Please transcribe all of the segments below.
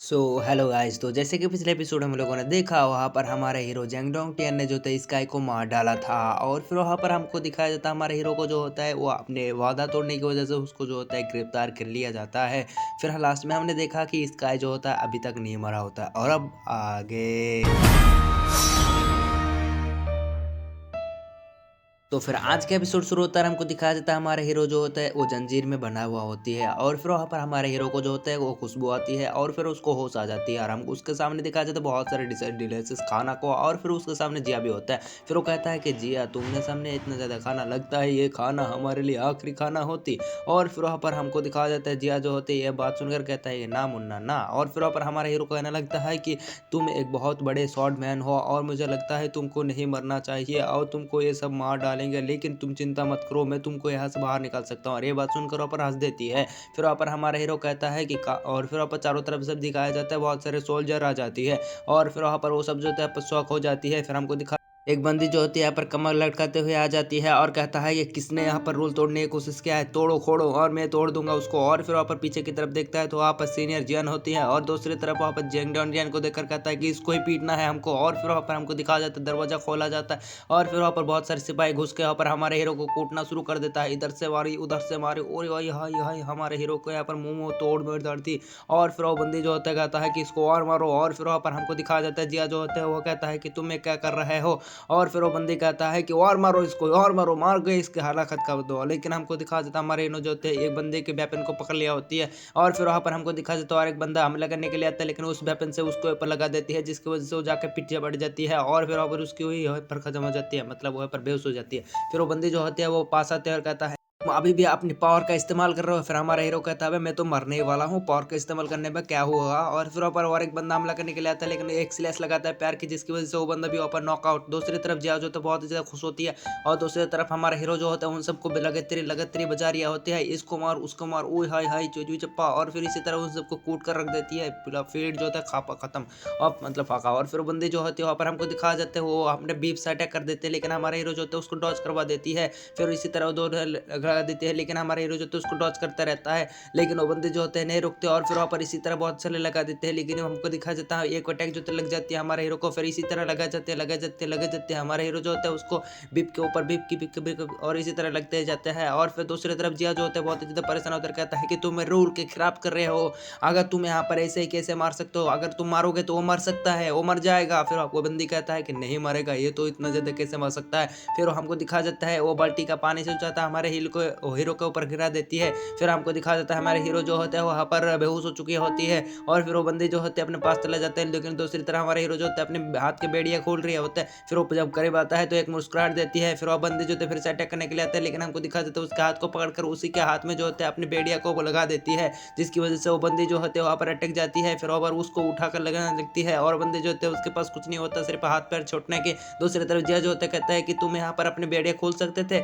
Hello guys. तो जैसे कि पिछले एपिसोड हम लोगों ने देखा, वहाँ पर हमारे हीरो जंगडोंग टियन ने जो था स्काई को मार डाला था। और फिर वहाँ पर हमको दिखाया जाता है हमारे हीरो को जो होता है वो अपने वादा तोड़ने की वजह से उसको जो होता है गिरफ्तार कर लिया जाता है। फिर लास्ट में हमने देखा कि स्काई जो होता है अभी तक नहीं मरा होता है। और अब आगे तो फिर आज का एपिसोड शुरू होता है। हमको दिखाया जाता है हमारा हीरो जो होता है वो जंजीर में बंधा हुआ होती है। और फिर वहाँ पर हमारे हीरो को जो होता है वो खुशबू आती है और फिर उसको होश आ जाती है। और हमको उसके सामने दिखाया जाता है बहुत सारे डिलीशियस खाना को। और फिर उसके सामने जिया भी होता है। फिर वो कहता है कि जिया, तुमने सामने इतना ज़्यादा खाना, लगता है ये खाना हमारे लिए आखिरी खाना होती। और फिर वहाँ पर हमको दिखाया जाता है जिया जो होती है ये बात सुनकर कहता है ना मुन्ना ना। और फिर वहाँ पर हमारे हीरो को कहने लगता है कि तुम एक बहुत बड़े शॉर्ट मैन हो और मुझे लगता है तुमको नहीं मरना चाहिए और तुमको ये सब मार डालेंगे, लेकिन तुम चिंता मत करो, मैं तुमको यहाँ से बाहर निकाल सकता हूँ। और ये बात सुनकर वहाँ पर हंस देती है। फिर वहाँ पर हमारा हीरो कहता है कि और फिर वहाँ पर चारों तरफ से दिखाया जाता है बहुत सारे सोल्जर आ जाती है। और फिर वहाँ पर वो सब जो होता है शौक हो जाती है। फिर हमको दिखा एक बंदी जो होती है यहाँ पर कमर लटकाते हुए आ जाती है और कहता है ये किसने यहाँ पर रूल तोड़ने की कोशिश किया है, तोड़ो खोड़ो और मैं तोड़ दूंगा उसको। और फिर वहाँ पर पीछे की तरफ देखता है तो वहाँ पर सीनियर जियन होती है और दूसरी तरफ वहाँ पर जेंगडॉन जियन को देखकर कहता है कि इसको ही पीटना है हमको। और फिर वहाँ पर हमको दिखाया जाता है दरवाजा खोला जाता है और फिर वहाँ पर बहुत सारे सिपाही घुस के वहाँ पर हमारे हीरो को कूटना शुरू कर देता है। इधर से मारी उधर से मारी और भाई हाय हाय हमारे हीरो को यहाँ पर मुंह तोड़ मोड़ डालती। और फिर वो बंदी जो होता है कहता है कि इसको और मारो। और फिर वहाँ पर हमको दिखाया जाता है जिया जो होता है वो कहता है कि तुम्हें क्या कर रहे हो। और फिर वो बंदी कहता है कि और मारो इसको और मारो, मार गए इसके हलाकत का दो। लेकिन हमको दिखा देता हमारे इनो जो होते हैं एक बंदे के वेपन को पकड़ लिया होती है। और फिर वहाँ पर हमको दिखा देता और एक बंदा हमला करने के लिए आता है, लेकिन उस वेपन से उसको ऊपर लगा देती है जिसकी वजह से वो जाकर पीछे बढ़ जाती है। और फिर वहाँ पर उसकी हुई पर खत्म हो जाती है, मतलब वहाँ पर बेहोश हो जाती है। फिर वो बंदी जो होती है वो पास आते हैं और कहता है तुम अभी भी अपनी पावर का इस्तेमाल कर रहे हो। फिर हमारा हीरो कहता है मैं तो मरने ही वाला हूँ, पावर का इस्तेमाल करने में क्या हुआ। और फिर ऊपर और एक बंदा हमला करने के लिए आता है, लेकिन एक स्लैश लगाता है पैर की जिसकी वजह से वो बंदा भी ऊपर नॉकआउट। दूसरी तरफ जिया जो तो बहुत ही ज्यादा खुश होती है और दूसरी तरफ हमारा हीरो जो होता है उन सबको लगातार बजा रही होती है, इसको मार उसको मार, ओए हाय हाय चोचू चप्पा। और फिर इसी तरह उन सबको कूट कर रख देती है, पूरा फील्ड जो होता है खापा खत्म और मतलब फाका। और फिर बंदे जो होते हैं वहाँ पर हमको दिखाया जाता है वो अपने बीफ से अटैक कर देते हैं, लेकिन हमारा हीरो जो होता है उसको डॉज करवा देती है। फिर इसी तरह दो लगा देती है, लेकिन हमारा हीरो जो होता है उसको डॉज करता रहता है, लेकिन वो बंदे जो होते हैं नहीं रुकते। और फिर वहाँ पर इसी तरह बहुत सारे लगा देते हैं, लेकिन हमको दिखा जाता है एक अटैक जो होता है लग जाती है हमारे हीरो को। फिर इसी तरह लगा जाते हैं हमारे हीरो जो होता है उसको बिप के ऊपर बिप और इसी तरह लगते जाते हैं। और फिर दूसरी तरफ जिया जो होता है बहुत ज़्यादा परेशान होकर कहता है कि तुम रूल के खिलाफ कर रहे हो, अगर तुम यहाँ पर ऐसे ही कैसे मार सकते हो, अगर तुम मारोगे तो वो मर सकता है, वो मर जाएगा। फिर आपको बंदी कहता है कि नहीं मरेगा, ये तो इतना ज़्यादा कैसे मर सकता है। फिर हमको दिखा जाता है वो बाल्टी का पानी से जाता है हमारे हीरो के ऊपर गिरा देती है। फिर हमको दिखा जाता है हमारे हीरो जो होता है वहाँ पर बेहोश हो चुकी होती है। और फिर वो बंदे जो होते हैं अपने पास चले जाते हैं, लेकिन दूसरी तरफ हमारे हीरो जो होता है अपने हाथ के बेड़िया खोल रही होता है। फिर वो जब करीब आता है तो एक मुस्कुराहट देती है। फिर वो बंदे जो होते हैं फिर से अटैक करने के लिए आते हैं, लेकिन हमको दिखा देता है उसके हाथ को पकड़कर उसी के हाथ में जो होता है अपनी बेड़िया को लगा देती है, जिसकी वजह से वो बंदी जो होते हैं वहाँ पर अटक जाती है। फिर वहाँ पर उसको उठाकर लगाने लगती है और बंदे जो होते हैं उसके पास कुछ नहीं होता, सिर्फ हाथ पैर छोड़ने के। दूसरी तरफ जिया जो होता है कहता है कि तुम यहाँ पर अपने बेड़िया खोल सकते थे।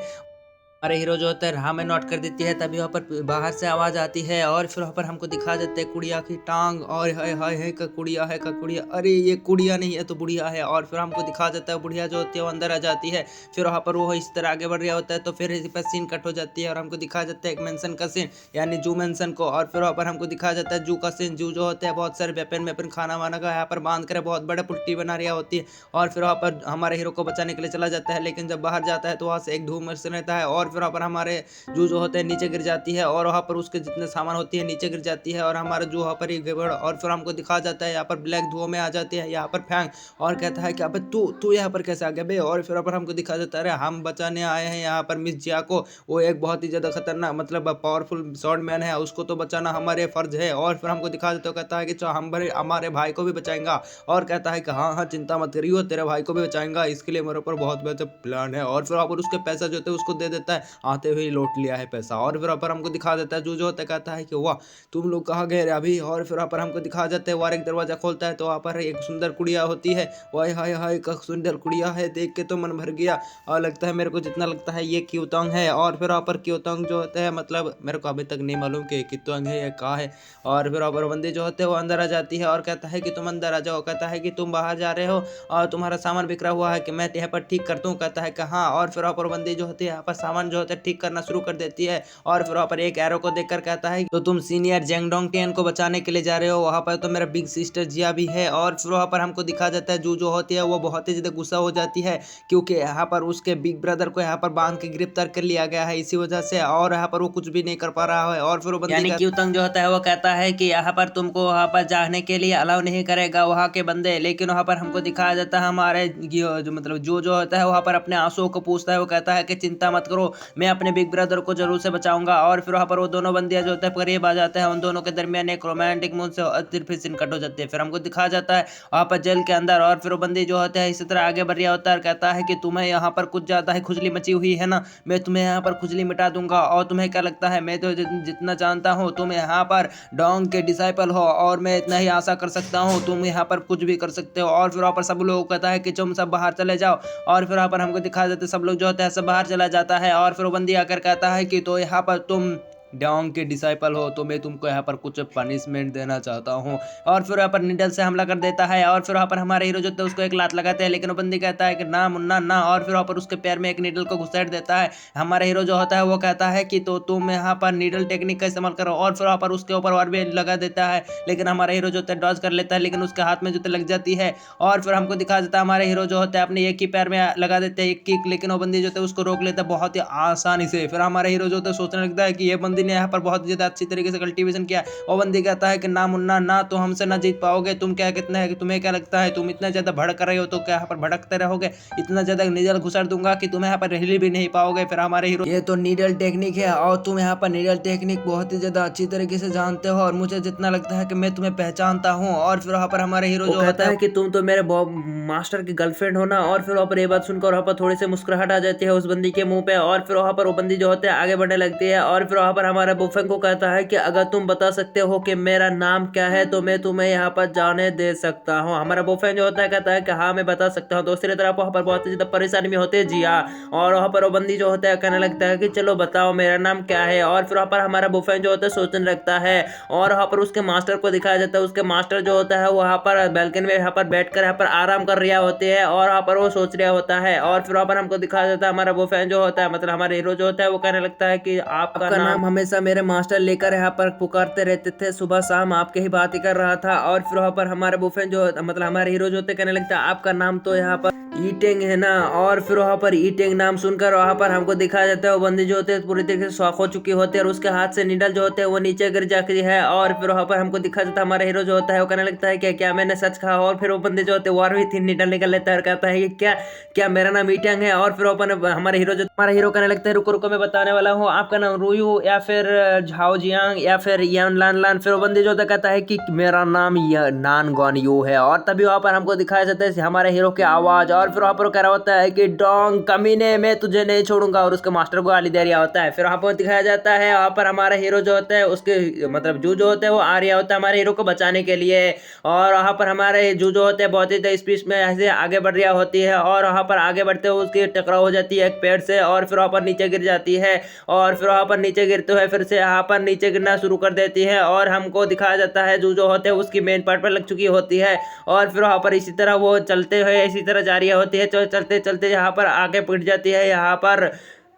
हमारे हीरो जो होता है राह में नोट कर देती है, तभी वहाँ पर बाहर से आवाज़ आती है। और फिर वहाँ पर हमको दिखा देते हैं कुड़िया की टांग, और हाय हाय है का कुड़िया है का कुड़िया, अरे ये कुड़िया नहीं है तो बुढ़िया है। और फिर हमको दिखा देता है बुढ़िया जो होती है वो अंदर आ जाती है। फिर वहाँ पर वो इस तरह आगे बढ़ रहा होता है तो फिर इसी पर सीन कट हो जाती है और हमको दिखा जाता है एक मेंशन का सीन, यानी जू मेंशन को। और फिर वहाँ पर हमको दिखा जाता है जू का सीन। जू जो होता है बहुत सारे वेपन खाना वाना का यहाँ पर बांध कर बहुत बड़ा पुट्टी बना रही होती है। और फिर वहाँ पर हमारे हीरो को बचाने के लिए चला जाता है, लेकिन जब बाहर जाता है तो वहाँ से एक धूम रहता है। और फिर वहाँ पर हमारे जो होता है नीचे गिर जाती है और वहाँ पर उसके जितने सामान होती है नीचे गिर जाती है और हमारा जो वहाँ पर ही गड़बड़। और फिर हमको दिखा जाता है यहाँ पर ब्लैक धुआं में आ जाती है यहाँ पर फैंग, और कहता है कि अबे तू तू यहाँ पर कैसे आ गया बे। और फिर पर हमको दिखा जाता है अरे हम बचाने आए हैं यहाँ पर मिस जिया को, वो एक बहुत ही ज़्यादा खतरनाक मतलब पावरफुल शॉर्ट मैन है, उसको तो बचाना हमारे फर्ज है। और फिर हमको दिखा देता है कहता है कि चलो हम हमारे भाई को भी बचाएंगा, और कहता है कि हाँ हाँ चिंता मत करियो तेरे भाई को भी बचाएंगा, इसके लिए मेरे ऊपर बहुत बेहतर प्लान है। और फिर वहाँ पर उसके पैसा जो होता है उसको दे देता है, आते हुए लौट लिया है पैसा। और फिर पर हमको दिखा देता है जो होता है कहता है कि वाह तुम लोग कहाँ गए रे अभी। और फिर पर हमको दिखा जाते हैं और एक दरवाजा खोलता है तो वहाँ पर एक सुंदर कुड़िया होती है, वाह हाय हाय का सुंदर कुड़िया है, देख के तो मन भर गया। और लगता है मेरे को जितना लगता है ये क्यूतोंग है। और फिर वहाँ पर क्यूतोंग जो होता है मतलब मेरे को अभी तक नहीं मालूम कि क्यूतोंग है या कहाँ है। और फिर वहाँ पर बंदी जो होते हैं वो अंदर आ जाती है और कहता है कि तुम अंदर आ जाओ, कहता है कि तुम बाहर जा रहे हो और तुम्हारा सामान बिखरा हुआ है कि मैं यहाँ पर ठीक करता हूँ, कहता है कि हाँ। और फिर वहाँ पर बंदी जो होती है यहाँ पर सामान सामान जो होता है ठीक करना शुरू कर देती है। और फिर वहाँ पर एक एरो को देखकर कहता है तो तुम सीनियर जेंगडोंग टियन को बचाने के लिए जा रहे हो, वहाँ पर तो मेरा बिग सिस्टर जिया भी है। और फिर वहाँ पर हमको दिखा जाता है जो होती है वो बहुत ही ज्यादा गुस्सा हो जाती है, क्योंकि यहाँ पर उसके बिग ब्रदर को यहाँ पर बांध के गिरफ्तार कर लिया गया है इसी वजह से, और यहाँ पर वो कुछ भी नहीं कर पा रहा है। और फिर वो बंदी यानी कि उतंग जो होता है वो कहता है कि यहाँ पर तुमको वहाँ पर जाने के लिए अलाउ नहीं करेगा वहाँ के बंदे। लेकिन वहाँ पर हमको दिखाया जाता है हमारे जो मतलब जो होता है वहाँ पर अपने आंसुओं को पूछता है। वो कहता है कि चिंता मत करो, मैं अपने बिग ब्रदर को जरूर से बचाऊंगा। और फिर वहाँ पर वो दोनों बंदियां जो होता है करीब आ जाते हैं, उन दोनों के दरमियान एक रोमांटिक मूड से फिर सीन कट हो जाती है। फिर हमको दिखाया जाता है वहाँ पर जेल के अंदर, और फिर वो बंदी जो होता है इसी तरह आगे बढ़ रहा होता है और कहता है कि तुम्हें यहाँ पर कुछ ज्यादा ही खुजली मची हुई है ना, मैं तुम्हें यहाँ पर खुजली मिटा दूंगा। और तुम्हें क्या लगता है, मैं तो जितना जानता हूँ तुम यहाँ पर डोंग के डिसाइपल हो, और मैं इतना ही आशा कर सकता हूँ तुम यहाँ पर कुछ भी कर सकते हो। और फिर वहाँ पर सब लोग कहता है कि तुम सब बाहर चले जाओ। और फिर वहाँ पर हमको दिखा देते सब लोग जो होता है सब बाहर चला जाता है। और फिर वो बंदी आकर कहता है कि तो यहाँ पर तुम डोंग के डिसाइपल हो, तो मैं तुमको यहाँ पर कुछ पनिशमेंट देना चाहता हूँ। और फिर यहाँ पर निडल से हमला कर देता है। और फिर वहाँ पर हमारे हीरो जो होता है उसको एक लात लगाते हैं, लेकिन वो बंदी कहता है कि ना मुन्ना ना। और फिर वहाँ पर उसके पैर में एक नीडल को घुसेड़ देता है। हमारा हीरो जो होता है वो कहता है कि तो तुम यहाँ पर नीडल टेक्निक का इस्तेमाल करो। और फिर वहाँ पर उसके ऊपर और भी लगा देता है, लेकिन हमारा हीरो जो होता है डॉज कर लेता है, लेकिन उसके हाथ में जो लग जाती है। और फिर हमको दिखा देता है हमारे हीरो जो होता है अपने एक ही पैर में लगा देते हैं एक किक, लेकिन वो बंदी जो होता है उसको रोक लेता है बहुत ही आसानी से। फिर हमारा हीरो जो होता है सोचने लगता है कि ये बंदी ने यहाँ पर बहुत ज्यादा अच्छी तरीके से कल्टीवेशन किया। और बंदी कहता है कि ना मुन्ना ना, तो हमसे ना जीत पाओगे, तुम क्या कितना है कि तुम्हें क्या लगता है तुम इतना ज्यादा भड़क रहे हो तो क्या यहाँ पर भड़कते रहोगे, इतना ज्यादा नीडल घुसा दूंगा कि तुम्हें यहाँ पर हिल भी नहीं पाओगे। फिर हमारे हीरो ये तो नीडल टेक्निक है और तुम यहाँ पर नीडल टेक्निक बहुत ही ज्यादा अच्छी तरीके से जानते हो, और मुझे जितना लगता है कि मैं तुम्हें पहचानता हूँ। और फिर वहाँ पर हमारे हीरो जो कहता है कि तुम तो मेरे मास्टर की गर्लफ्रेंड हो ना। और फिर वहाँ पर ये बात सुनकर वहाँ पर थोड़ी सी मुस्कुराहट आ जाती है उस बंदी के मुंह पे। और फिर वहाँ पर वो बंदी जो होते हैं आगे बढ़ने लगती है। और फिर वहाँ पर हमारा बुफेन को कहता है कि अगर तुम बता सकते हो कि मेरा नाम क्या है तो मैं तुम्हें यहाँ पर जाने दे सकता हूँ। हमारा बुफेन जो होता है कहता है कि हाँ मैं बता सकता हूँ। दूसरी तरफ वहाँ पर बहुत ज्यादा परेशानी में होते हैं जी हाँ, और वहाँ पर वो बंदी जो होता है कहने लगता है कि चलो बताओ मेरा नाम क्या है। और फिर वहाँ पर हमारा बुफेन जो होता है सोचने लगता है, और वहाँ पर उसके मास्टर को दिखाया जाता है। उसके मास्टर जो होता है वहाँ पर बैल्कनी में यहाँ पर बैठ कर यहाँ पर आराम कर रहा होते हैं, और वहाँ पर वो सोच रहा होता है। और फिर वहाँ पर हमको दिखाया जाता है हमारा बुफेन जो होता है मतलब हमारे हीरो जो होता है वो कहने लगता है कि आपका नाम हमेशा मेरे मास्टर लेकर यहाँ पर पुकारते रहते थे, सुबह शाम आपके ही बात ही कर रहा था। और फिर वहाँ पर हमारे बुफेन जो मतलब हमारे हीरो जो होते कहने लगता है आपका नाम तो यहाँ पर ईटेंग है ना। और फिर वहाँ पर ईटेंग नाम सुनकर वहाँ पर हमको दिखाया जाता है वो बंदी जो होते हैं पूरी तरीके से शॉक हो चुकी होती है, और उसके हाथ से नीडल जो होते हैं वो नीचे गिर जाती है। और फिर वहाँ पर हमको दिखाया जाता है हमारा हीरो जो होता है वो कहने लगता है कि क्या मैंने सच कहा। और फिर वो बंदे जो होते हैं वो और भी 3 नीडल निकल लेता है और कहता है कि क्या क्या मेरा नाम ईटेंग है। और फिर हमारा हीरो कहने लगता है रुको रुको मैं बताने वाला हूँ, आपका नाम रूयू या फिर झाओ जियांग या फिर यान लान लान। फिर वो बंदी जो होता कहता है कि मेरा नाम नान गॉन यू है। और तभी वहाँ पर हमको दिखाया जाता है हमारे हीरो की आवाज। और फिर वहाँ पर कह रहा होता है कि डोंग कमीने मैं तुझे नहीं छोड़ूंगा, और उसके मास्टर को गाली दे रहा होता है। फिर वहाँ पर दिखाया जाता है वहाँ पर हमारा हीरो जो होता है उसके मतलब जो होता है वो आ रहा होता है हमारे हीरो को बचाने के लिए। और वहाँ पर हमारे जो होते हैं बहुत ही स्पीड में ऐसे आगे बढ़ रहा होती है, और वहाँ पर आगे बढ़ते हुए उसकी टकराव हो जाती है एक पेड़ से, और फिर वहाँ पर नीचे गिर जाती है। और फिर वहाँ पर नीचे गिरते हुए फिर से यहाँ पर नीचे गिरना शुरू कर देती है, और हमको दिखाया जाता है जो होते हैं उसकी मेन पार्ट पर लग चुकी होती है। और फिर वहाँ पर इसी तरह वो चलते हुए इसी तरह जा रही होती है, चलते चलते यहाँ पर आगे पिट जाती है, यहाँ पर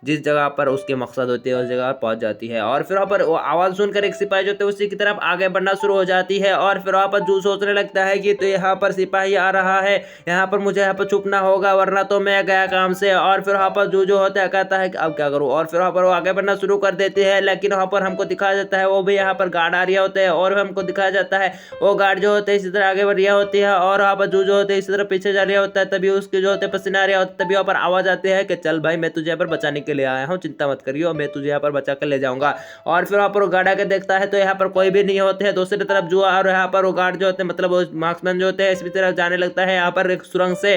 जिस जगह पर उसके मकसद होते हैं उस जगह पर पहुंच जाती है। और फिर वहाँ पर वो आवाज़ सुनकर एक सिपाही जो होते हैं उसी की तरफ आगे बढ़ना शुरू हो जाती है। और फिर वहाँ पर जू सोचने लगता है कि तो यहाँ पर सिपाही आ रहा है, यहाँ पर मुझे यहाँ पर छुपना होगा वरना तो मैं गया काम से। और फिर वहाँ पर जो होता है कहता है कि अब क्या करूँ। और फिर वहाँ पर वो आगे बढ़ना शुरू कर देते हैं, लेकिन वहाँ पर हमको दिखाया जाता है वो भी यहाँ पर गार्ड आ रही होते हैं, और हमको दिखाया जाता है वो गार्ड जो होते हैं इसी तरह आगे बढ़ रही होती है, और वहाँ पर जो होते हैं इसी तरह पीछे जा रहा होता है। तभी उसके जो होते हैं पसीना आ रहा होता है, तभी वहाँ पर आवाज़ आती है कि चल भाई मैं तुझे यहाँ पर बचाने के लिए आया हूँ, चिंता मत करियो मैं तुझे यहाँ पर बचा कर ले जाऊंगा। और फिर वहाँ पर वो गार्ड आके देखता है तो यहाँ पर कोई भी नहीं होते हैं। दूसरी तरफ जो और यहाँ पर वो गार्ड जो होते हैं मतलब वो मार्क्समैन जो होते हैं इसी तरफ जाने लगता है यहाँ पर एक सुरंग से।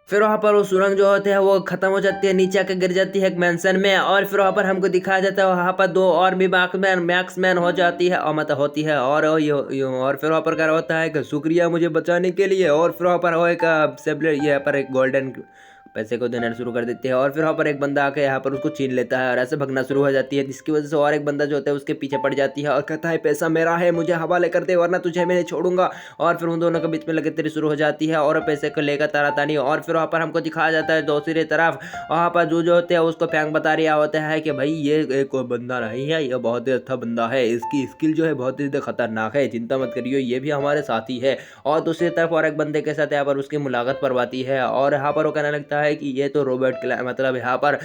फिर वहाँ पर वो सुरंग जो होते हैं वो खत्म हो जाती है, नीचे आके गिर जाती है एक मेंशन में। और फिर वहाँ पर हमको दिखाया जाता है वहाँ पर 2 और भी मैक्समैन हो जाती है और मतलब होती है। और फिर वहाँ पर क्या होता है कि शुक्रिया मुझे बचाने के लिए। और फिर वहाँ पर वो एक यहाँ पर एक पैसे को देना शुरू कर देती है और फिर वहाँ पर एक बंदा आके यहाँ पर उसको छीन लेता है और ऐसे भगना शुरू हो जाती है, जिसकी वजह से और एक बंदा जो होता है उसके पीछे पड़ जाती है और कहता है पैसा मेरा है, मुझे हवाले कर दे वरना तुझे मैं नहीं छोड़ूंगा। और फिर उन दोनों के बीच में लगातार शुरू हो जाती है और पैसे को लेकर तानातानी। और फिर वहाँ पर हमको दिखाया जाता है दूसरी तरफ वहाँ पर जो होते हैं उसको फैंक बता रिया होता है कि भाई ये कोई बंदा नहीं है, ये बहुत ही अच्छा बंदा है, इसकी स्किल जो है बहुत ही खतरनाक है, चिंता मत करियो, ये भी हमारे साथी है। और दूसरी तरफ और एक बंदे के साथ यहाँ पर उसकी मुलाकात करवाती है और यहाँ पर वो कहने लगता है कि ये तो रॉबर्ट क्लैन मतलब यहाँ पर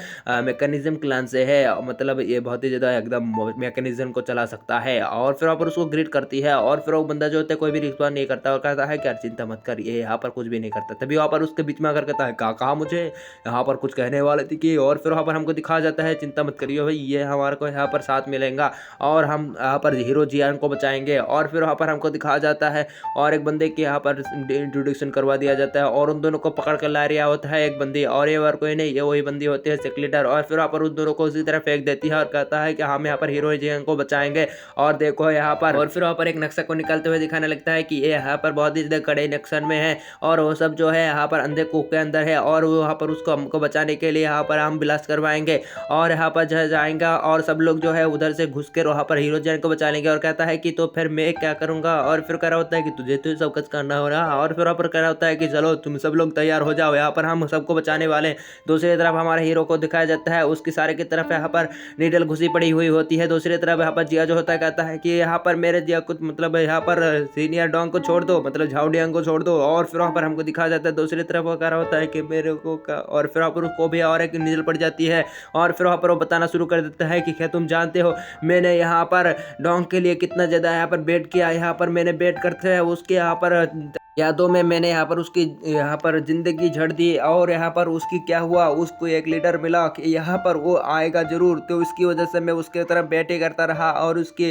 मैकेनिज्म क्लान से है, मतलब ये बहुत ही ज़्यादा एकदम मैकेनिज्म को चला सकता है। और फिर वहाँ पर उसको ग्रीट करती है और फिर वो बंदा जो होता है कोई भी रिस्पॉन्ड नहीं करता और कहता है कि यार चिंता मत कर, ये यहाँ पर कुछ भी नहीं करता। तभी वहाँ पर उसके बीच में आकर कहता है कहा मुझे यहाँ पर कुछ कहने वाले थी कि। और फिर वहाँ पर हमको दिखाया जाता है चिंता मत करियो भाई, ये हमारे को यहाँ पर साथ मिलेगा और हम यहाँ पर हीरो जियान को बचाएंगे। और फिर वहाँ पर हमको दिखाया जाता है और एक बंदे के यहाँ पर इंट्रोडक्शन करवा दिया जाता है और उन दोनों को पकड़ कर ला रिया होता है एक बंदी, और ये और कोई नहीं, ये वही बंदी होती है सेक्रेटर। और फिर वहाँ पर उन दोनों को उसी तरह फेंक देती है और कहता है कि हम यहाँ पर हीरो जियान को बचाएंगे और देखो यहाँ पर। और फिर वहाँ पर एक नक्शा को निकालते हुए दिखाने लगता है कि ये यहाँ पर बहुत ही ज़्यादा कड़े नक्शन में है और वो सब जो है यहाँ पर अंधे कुक के अंदर है और वो वहाँ पर उसको हमको बचाने के लिए यहाँ पर हम ब्लास्ट करवाएंगे और यहाँ पर जाएंगा और सब लोग जो है उधर से घुस कर वहाँ पर हीरो जैन को बचा लेंगे। और कहता है कि तो फिर मैं क्या करूँगा, और फिर कह रहा होता है कि तुझे तो सब कुछ करना हो रहा। और फिर वहाँ पर कह रहा होता है कि चलो तुम सब लोग तैयार हो जाओ, यहाँ पर हम सबको बचाने वाले। दूसरी तरफ हमारे हीरो को दिखाया जाता है उसकी सारे की तरफ यहाँ पर नीडल घुसी पड़ी हुई होती है। दूसरी तरफ यहाँ पर जिया जो होता है कहता है कि यहाँ पर मेरे जिया कुछ मतलब यहाँ पर सीनियर डॉन को छोड़ दो, मतलब झाउडियांग को छोड़ दो। और फिर वहाँ पर हमको दिखाया जाता है दूसरी तरफ वो कह रहा होता है कि मेरे को और फिर वहाँ पर उसको भी और एक नीडल पड़ जाती है और फिर वहाँ पर वो बताना शुरू कर देता है कि क्या तुम जानते हो मैंने यहाँ पर डॉन के लिए कितना ज़्यादा यहाँ पर बेट किया, यहाँ पर मैंने बेट करते हैं उसके यहाँ पर यादों में मैंने यहाँ पर उसकी यहाँ पर ज़िंदगी झड़ दी और यहाँ पर उसकी क्या हुआ, उसको एक लीडर मिला कि यहाँ पर वो आएगा ज़रूर, तो इसकी वजह से मैं उसके तरफ बैठे करता रहा और उसकी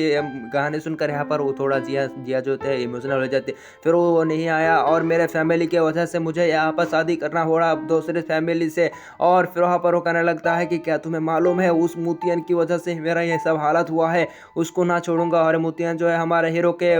कहानी सुनकर यहाँ पर वो थोड़ा जिया जिया जो थे इमोशनल हो जाते। फिर वो नहीं आया और मेरे फैमिली के वजह से मुझे यहाँ पर शादी करना हो रहा दूसरे फैमिली से। और फिर वहाँ पर वो कहने लगता है कि क्या तुम्हें मालूम है उस मोतियन की वजह से मेरा ये सब हालत हुआ है, उसको ना छोड़ूंगा। और मोतियन जो है हमारे हीरो के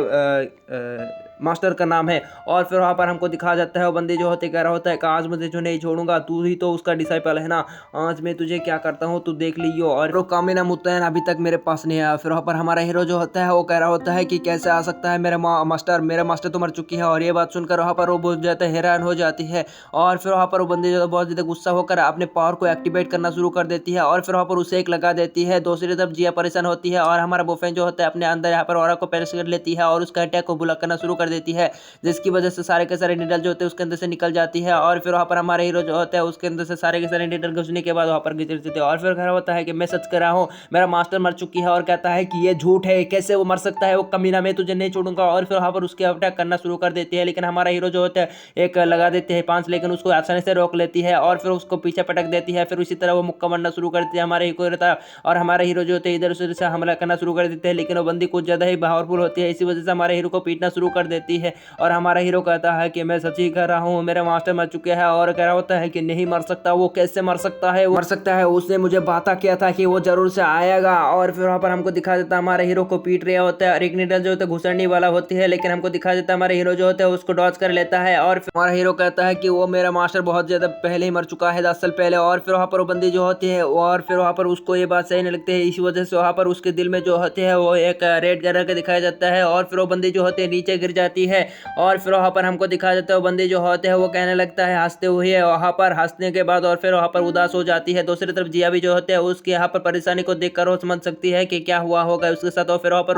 मास्टर का नाम है। और फिर वहाँ पर हमको दिखाया जाता है वो बंदी जो होते कह रहा होता है कि आज मुझे जो नहीं छोड़ूंगा, तू ही तो उसका डिसाइपल है ना, आज मैं तुझे क्या करता हूँ तू देख लियो। और वो कामिना मुतैन अभी तक मेरे पास नहीं आया। फिर वहाँ पर हमारा हीरो जो होता है वो कह रहा होता है कि कैसे आ सकता है मेरा मास्टर तो मर चुकी है। और ये बात सुनकर वहाँ पर वो बहुत ज़्यादा हैरान हो जाती है और फिर वहाँ पर वो बंदी जो बहुत ज़्यादा गुस्सा होकर अपने पावर को एक्टिवेट करना शुरू कर देती है और फिर वहाँ पर उसे एक लगा देती है। दूसरी तरफ जिया परेशान होती है और हमारा बोफेन जो होता है अपने अंदर यहाँ पर ऑरा को पैलेस कर लेती है और उसका अटैक को ब्लॉक करना शुरू कर देती है, जिसकी वजह से सारे के सारे नीडल जो होते हैं उसके अंदर से निकल जाती है। और फिर वहाँ पर हमारे हीरो जो होता है उसके अंदर से सारे के सारे नीडल घुसने के बाद वहाँ पर गिर जाते हैं। और फिर कह रहा होता है कि मैं सच कर रहा हूँ, मेरा मास्टर मर चुकी है। और कहता है कि ये झूठ है, कैसे वो मर सकता है, वो कमीना, मैं तुझे नहीं छोड़ूंगा। और फिर वहाँ पर उसके अटैक करना शुरू कर देती है, लेकिन हमारा हीरो जो होता है एक लगा देते हैं 5, लेकिन उसको आसानी से रोक लेती है और फिर उसको पीछे पटक देती है। फिर उसी तरह वो मुक्का मारना शुरू करती है हमारे हीरो रहता और हमारे हीरो जो होते हैं इधर उधर से हमला करना शुरू कर देते हैं, लेकिन वो बंदी कुछ ज़्यादा ही पावरफुल होती है, इसी वजह से हमारे हीरो को पीटना शुरू कर देती है। और हमारा हीरो कहता है कि मैं सच ही कह रहा हूँ, मेरा मास्टर मर चुके हैं। और कह रहा होता है कि नहीं मर सकता, वो कैसे मर सकता है, मर सकता है, उसने मुझे बाता किया था कि वो जरूर से आएगा। और फिर वहाँ पर हमको दिखा देता है हमारे हीरो को पीट रहा होता है और एक नीडल जो होता है घुसड़ने वाला होती है, लेकिन हमको दिखा देता है हमारे हीरो जो होता है उसको डॉज कर लेता है। और फिर हमारा हीरो कहता है कि वो मेरा मास्टर बहुत ज्यादा पहले ही मर चुका है, 10 साल पहले। और फिर वहाँ पर वो बंदी जो होती है और फिर वहाँ पर उसको ये बात सही नहीं लगती है, इस वजह से वहाँ पर उसके दिल में जो होते हैं वो एक रेड कलर का दिखाया जाता है और फिर वो बंदी जो होती है नीचे गिर जाती है। और फिर वहाँ पर हमको दिखाया जाता है वो बंदी जो होते हैं वो कहने लगता है हंसते हुए वहाँ पर, हंसने के बाद और फिर वहाँ पर उदास हो जाती है। दूसरी तरफ जिया भी जो होते हैं उसके यहाँ पर परेशानी को देखकर वो समझ सकती है कि क्या हुआ होगा उसके साथ। और फिर वहाँ पर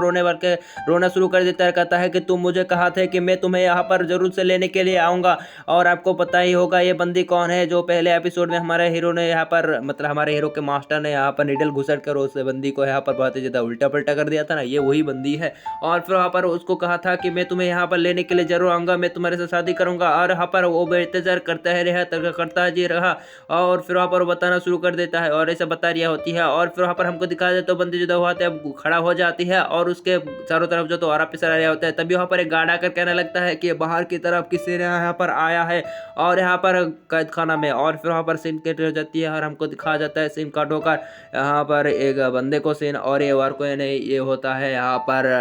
रोना शुरू कर देता है, कहता है कि तुम मुझे कहा था कि मैं तुम्हें यहाँ पर जरूर से लेने के लिए आऊँगा। और आपको पता ही होगा ये बंदी कौन है, जो पहले एपिसोड में हमारे हीरो ने यहाँ पर मतलब हमारे हीरो के मास्टर ने यहाँ पर निडल घुसड़ कर उस बंदी को यहाँ पर बहुत ही ज़्यादा उल्टा पल्टा कर दिया था ना, ये वही बंदी है। और फिर वहाँ पर उसको कहा था कि मैं तुम्हें यहाँ पर लेने के लिए जरूर आऊँगा, मैं तुम्हारे साथ शादी करूँगा। और यहाँ पर वो बेतजार करता है करता जी रहा और फिर वहाँ पर बताना शुरू कर देता है और ऐसा बता रिया होती है। और फिर वहाँ पर हमको दिखाया जाता है बंदी जो होता है खड़ा हो जाती है और उसके चारों तरफ जो तो आरा पिसरा रहा होता है। तभी वहाँ पर एक गार्ड आकर कहने लगता है कि बाहर की तरफ किसी ने यहाँ पर आया है और यहाँ पर कैद खाना में। और फिर वहाँ पर सीन कट हो जाती है और हमको दिखाया जाता है सीन काट होकर यहाँ पर एक बंदे को सीन, और ये और कोई नहीं, ये होता है यहाँ पर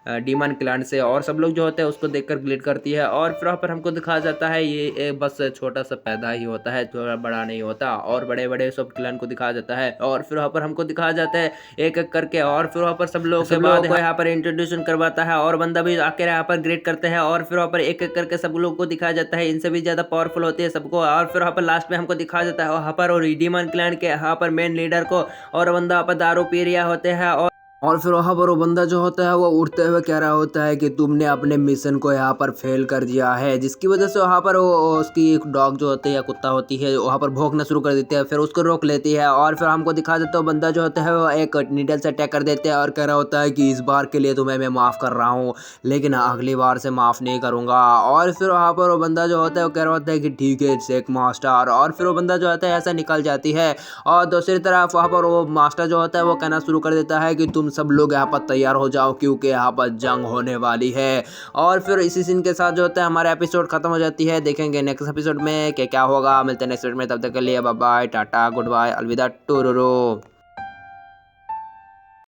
डीमन क्लैन से, और सब लोग जो होते हैं उसको देखकर ग्लिट करती है। और फिर वहाँ पर हमको दिखाया जाता है ये बस छोटा सा पैदा ही होता है, थोड़ा बड़ा नहीं होता, और बड़े बड़े सब क्लैन को दिखाया जाता है। और फिर वहाँ पर हमको दिखाया जाता है एक एक करके, और फिर वहाँ पर सब लोग के बाद यहाँ पर इंट्रोड्यूशन करवाता है, और बंदा भी आकर यहाँ पर ग्रेट करते हैं। और फिर वहाँ पर एक एक करके सब लोग को दिखाया जाता है, इनसे भी ज्यादा पावरफुल होती है सबको। और फिर वहाँ पर लास्ट में हमको दिखाया जाता है वहाँ पर और डीमन क्लैन के यहाँ पर मेन लीडर को, और बंदा वहाँ पर दारू पी रिया होते हैं। और फिर वहाँ पर वो बंदा जो होता है वो उड़ते हुए कह रहा होता है कि तुमने अपने मिशन को यहाँ पर फेल कर दिया है, जिसकी वजह से वहाँ पर वो उसकी एक डॉग जो होती है या कुत्ता होती है वहाँ पर भौंकना शुरू कर देती है, फिर उसको रोक लेती है। और फिर हमको दिखा देता है बंदा जो होता है वो एक नीडल से अटैक कर देते हैं और कह रहा होता है कि इस बार के लिए तुम्हें मैं माफ़ कर रहा हूँ, लेकिन अगली बार से माफ़ नहीं करूँगा। और फिर वहाँ पर वो बंदा जो होता है वो कह रहा होता है कि ठीक है शेख मास्टर, और फिर वो बंदा जो होता है ऐसा निकल जाती है। और दूसरी तरफ वहाँ पर वो मास्टर जो होता है वो कहना शुरू कर देता है कि तुम सब लोग यहाँ पर तैयार हो जाओ क्योंकि यहाँ पर जंग होने वाली है। और फिर इसी सीन के साथ जो होता है हमारा एपिसोड खत्म हो जाती है। देखेंगे नेक्स्ट एपिसोड में क्या क्या होगा, मिलते हैं नेक्स्ट एपिसोड में, तब तक के लिए bye bye, tata, good bye, अलविदा, टुरुरु।